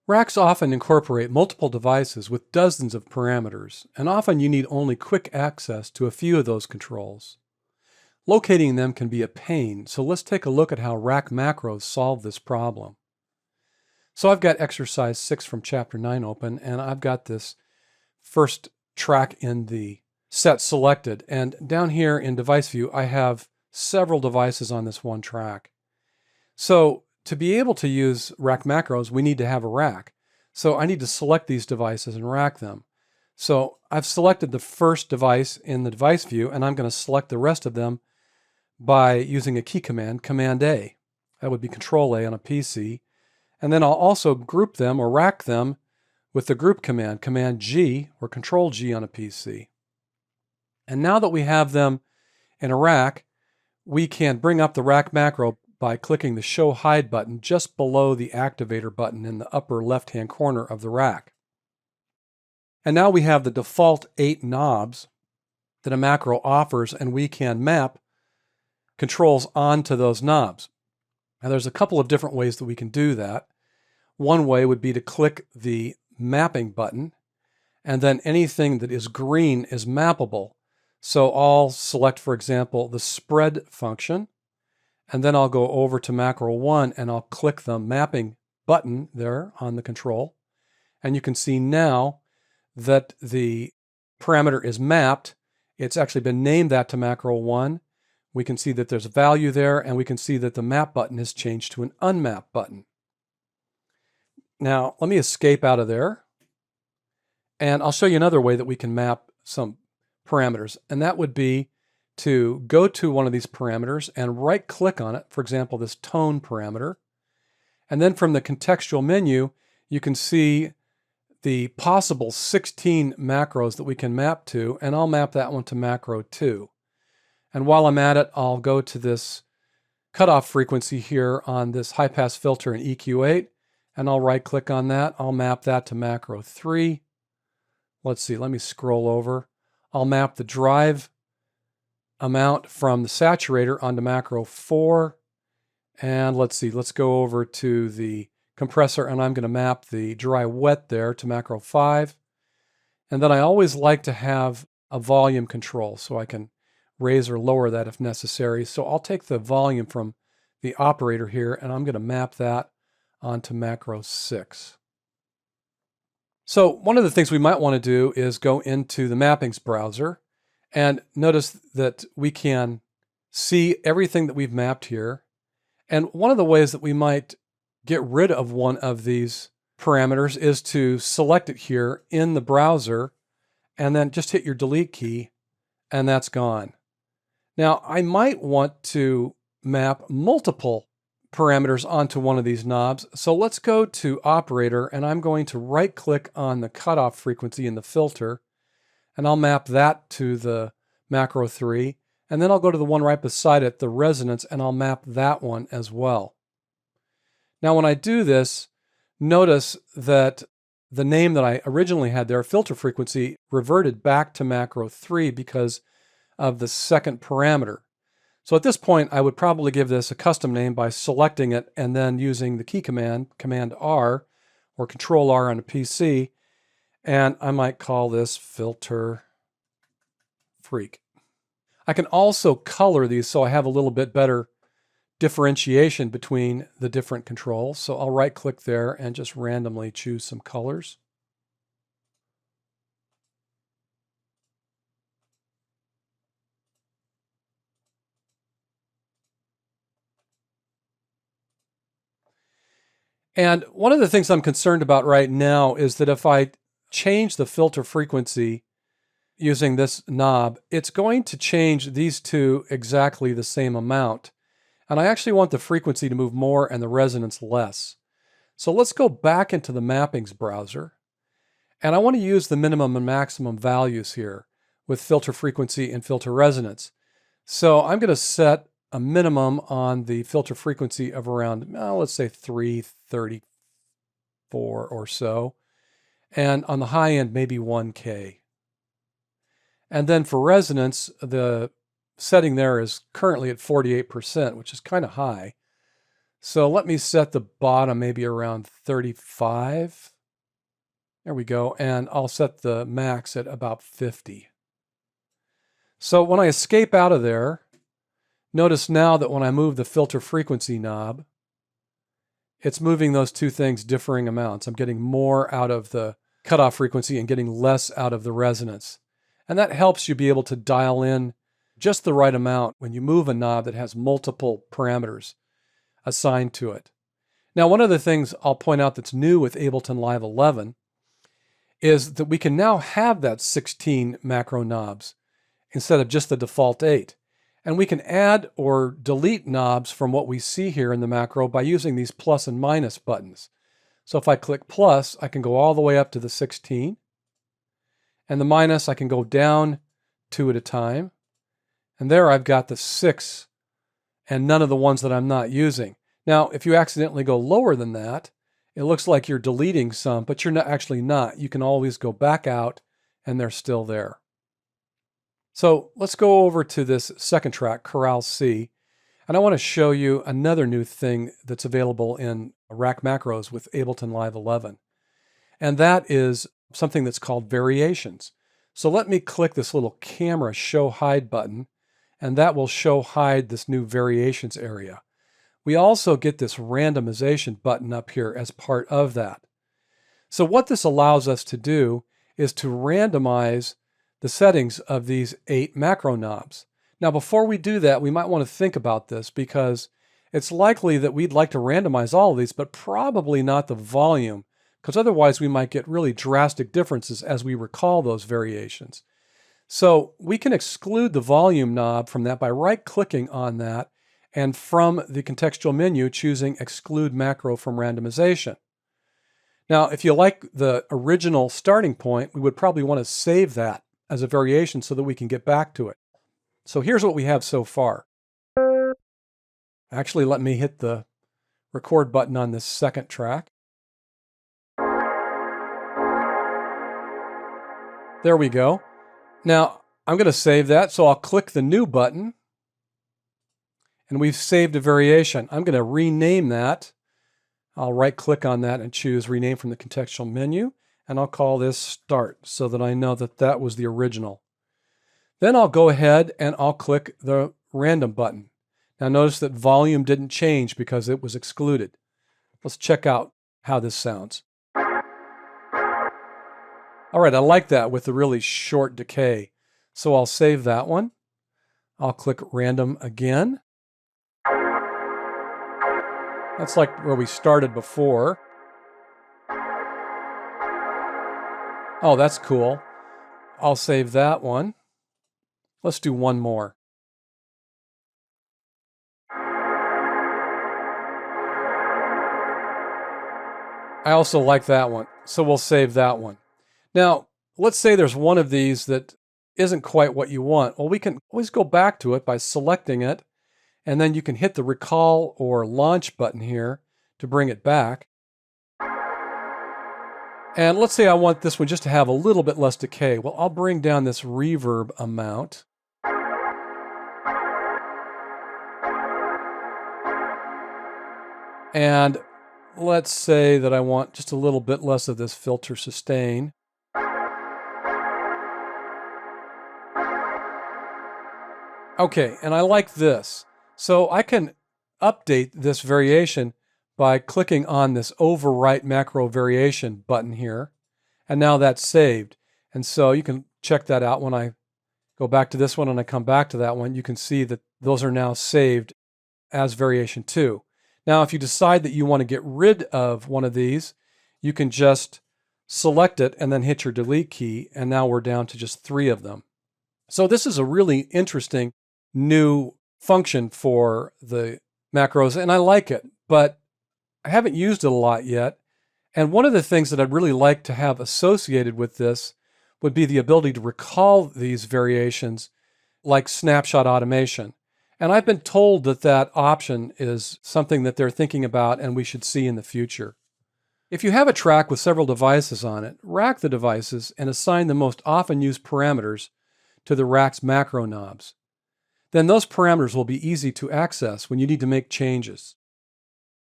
Racks often incorporate multiple devices with dozens of parameters, and often you need only quick access to a few of those controls. Locating them can be a pain, so let's take a look at how rack macros solve this problem. So I've got exercise 6 from chapter 9 open, and I've got this first track in the set selected. And down here in device view, I have several devices on this one track. So to be able to use rack macros, we need to have a rack. So I need to select these devices and rack them. So I've selected the first device in the device view, and I'm going to select the rest of them by using a key command, Command A. That would be Control A on a PC. And then I'll also group them or rack them with the group command, Command G or Control G on a PC. And now that we have them in a rack, we can bring up the rack macro by clicking the Show Hide button just below the Activator button in the upper left-hand corner of the rack. And now we have the default 8 knobs that a macro offers, and we can map controls onto those knobs. Now there's a couple of different ways that we can do that. One way would be to click the mapping button, and then anything that is green is mappable. So I'll select, for example, the spread function, and then I'll go over to macro 1 and I'll click the mapping button there on the control. And you can see now that the parameter is mapped. It's actually been named that to macro 1. We can see that there's a value there, and we can see that the map button has changed to an unmap button. Now, let me escape out of there, and I'll show you another way that we can map some parameters, and that would be to go to one of these parameters and right-click on it, for example, this tone parameter, and then from the contextual menu, you can see the possible 16 macros that we can map to, and I'll map that one to macro 2. And while I'm at it, I'll go to this cutoff frequency here on this high-pass filter in EQ8, and I'll right-click on that. I'll map that to macro 3. Let's see, let me scroll over. I'll map the drive amount from the saturator onto macro 4. And let's see, let's go over to the compressor, and I'm going to map the dry wet there to macro 5. And then I always like to have a volume control so I can raise or lower that if necessary. So I'll take the volume from the operator here, and I'm going to map that onto macro 6. So one of the things we might want to do is go into the mappings browser, and notice that we can see everything that we've mapped here. And one of the ways that we might get rid of one of these parameters is to select it here in the browser and then just hit your delete key, and that's gone. Now, I might want to map multiple parameters onto one of these knobs. So let's go to Operator, and I'm going to right-click on the cutoff frequency in the filter, and I'll map that to the macro 3. And then I'll go to the one right beside it, the resonance, and I'll map that one as well. Now, when I do this, notice that the name that I originally had there, filter frequency, reverted back to macro 3 because of the second parameter. So at this point, I would probably give this a custom name by selecting it and then using the key command, Command R or Control R on a PC, and I might call this Filter Freak. I can also color these so I have a little bit better differentiation between the different controls. So I'll right-click there and just randomly choose some colors. And one of the things I'm concerned about right now is that if I change the filter frequency using this knob, it's going to change these two exactly the same amount. And I actually want the frequency to move more and the resonance less. So let's go back into the mappings browser. And I want to use the minimum and maximum values here with filter frequency and filter resonance. So I'm going to set a minimum on the filter frequency of around, let's say 334 or so. And on the high end, maybe 1K. And then for resonance, the setting there is currently at 48%, which is kind of high. So let me set the bottom maybe around 35. There we go. And I'll set the max at about 50. So when I escape out of there, notice now that when I move the filter frequency knob, it's moving those two things differing amounts. I'm getting more out of the cutoff frequency and getting less out of the resonance. And that helps you be able to dial in just the right amount when you move a knob that has multiple parameters assigned to it. Now, one of the things I'll point out that's new with Ableton Live 11 is that we can now have that 16 macro knobs instead of just the default 8. And we can add or delete knobs from what we see here in the macro by using these plus and minus buttons. So if I click plus, I can go all the way up to the 16. And the minus, I can go down 2 at a time. And there I've got the 6 and none of the ones that I'm not using. Now, if you accidentally go lower than that, it looks like you're deleting some, but you're not actually not. You can always go back out and they're still there. So let's go over to this second track, Chorale C, and I want to show you another new thing that's available in Rack Macros with Ableton Live 11. And that is something that's called variations. So let me click this little camera show hide button, and that will show hide this new variations area. We also get this randomization button up here as part of that. So what this allows us to do is to randomize the settings of these 8 macro knobs. Now, before we do that, we might want to think about this because it's likely that we'd like to randomize all of these, but probably not the volume, because otherwise we might get really drastic differences as we recall those variations. So we can exclude the volume knob from that by right-clicking on that and from the contextual menu choosing Exclude Macro from Randomization. Now, if you like the original starting point, we would probably want to save that as a variation so that we can get back to it. So here's what we have so far. Actually, let me hit the record button on this second track. There we go. Now, I'm going to save that, so I'll click the new button, and we've saved a variation. I'm going to rename that. I'll right-click on that and choose Rename from the contextual menu, and I'll call this Start so that I know that that was the original. Then I'll go ahead and I'll click the Random button. Now notice that volume didn't change because it was excluded. Let's check out how this sounds. All right, I like that with the really short decay. So I'll save that one. I'll click Random again. That's like where we started before. Oh, that's cool. I'll save that one. Let's do one more. I also like that one, so we'll save that one. Now, let's say there's one of these that isn't quite what you want. Well, we can always go back to it by selecting it, and then you can hit the Recall or Launch button here to bring it back. And let's say I want this one just to have a little bit less decay. Well, I'll bring down this reverb amount. And let's say that I want just a little bit less of this filter sustain. Okay, and I like this. So I can update this variation by clicking on this Overwrite Macro Variation button here. And now that's saved. And so you can check that out when I go back to this one and I come back to that one. You can see that those are now saved as variation 2. Now, if you decide that you want to get rid of one of these, you can just select it and then hit your delete key, and now we're down to just 3 of them. So this is a really interesting new function for the macros, and I like it, but I haven't used it a lot yet. And one of the things that I'd really like to have associated with this would be the ability to recall these variations like snapshot automation. And I've been told that that option is something that they're thinking about and we should see in the future. If you have a track with several devices on it, rack the devices and assign the most often used parameters to the rack's macro knobs. Then those parameters will be easy to access when you need to make changes.